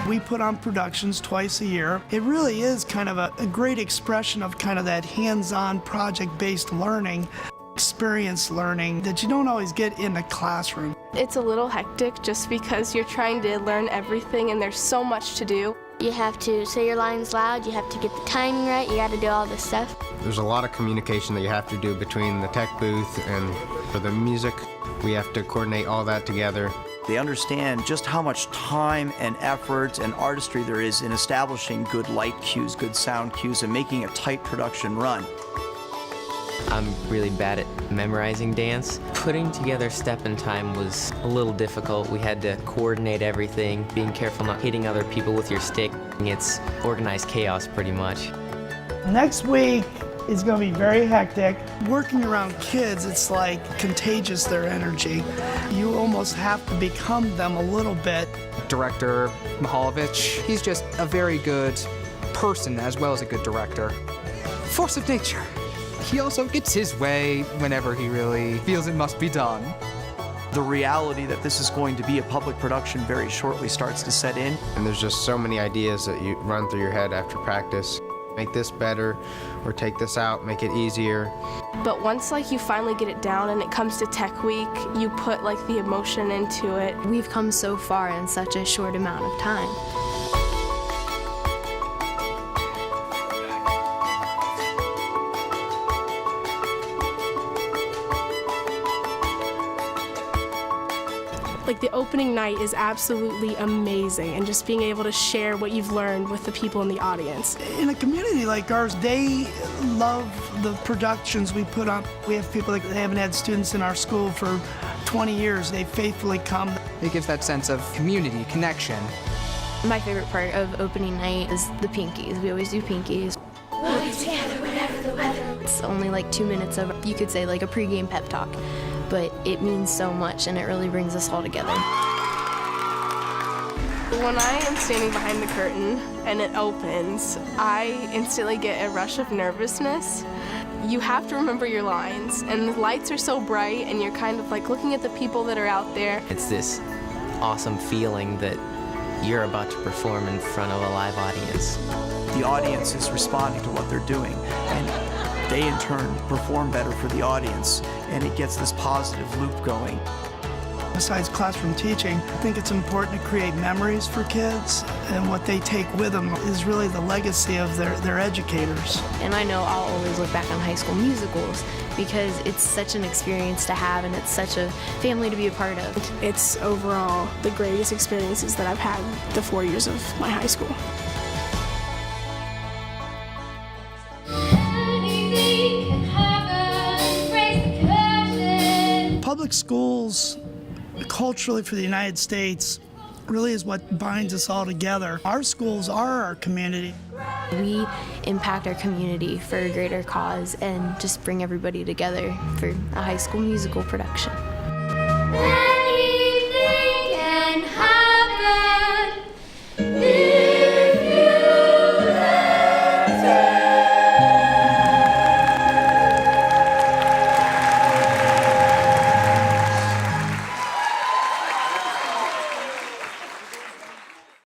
We put on productions twice a year. It really is kind of a great expression of kind of that hands-on project-based learning, experience learning that you don't always get in the classroom. It's a little hectic just because you're trying to learn everything and there's so much to do. You have to say your lines loud, you have to get the timing right, you got to do all this stuff. There's a lot of communication that you have to do between the tech booth and for the music. We have to coordinate all that together. They understand just how much time and effort and artistry there is in establishing good light cues, good sound cues, and making a tight production run. I'm really bad at memorizing dance. Putting together Step in Time was a little difficult. We had to coordinate everything, being careful not hitting other people with your stick. It's organized chaos pretty much. Next week is going to be very hectic. Working around kids, it's like contagious, their energy. You almost have to become them a little bit. Director Mihaljevic, he's just a very good person as well as a good director. Force of nature. He also gets his way whenever he really feels it must be done. The reality that this is going to be a public production very shortly starts to set in. And there's just so many ideas that you run through your head after practice. Make this better, or take this out, make it easier. But once you finally get it down and it comes to Tech Week, you put the emotion into it. We've come so far in such a short amount of time. The opening night is absolutely amazing, and just being able to share what you've learned with the people in the audience. In a community like ours, they love the productions we put on. We have people that haven't had students in our school for 20 years. They faithfully come. It gives that sense of community, connection. My favorite part of opening night is the Pinkies. We always do Pinkies. We'll be together whenever the weather. It's only 2 minutes of, you could say, a pregame pep talk. But it means so much, and it really brings us all together. When I am standing behind the curtain and it opens, I instantly get a rush of nervousness. You have to remember your lines, and the lights are so bright, and you're kind of looking at the people that are out there. It's this awesome feeling that you're about to perform in front of a live audience. The audience is responding to what they're doing, and they in turn perform better for the audience, and it gets this positive loop going. Besides classroom teaching, I think it's important to create memories for kids, and what they take with them is really the legacy of their educators. And I know I'll always look back on high school musicals because it's such an experience to have, and it's such a family to be a part of. It's overall the greatest experiences that I've had the 4 years of my high school. Public schools, culturally for the United States, really is what binds us all together. Our schools are our community. We impact our community for a greater cause and just bring everybody together for a high school musical production.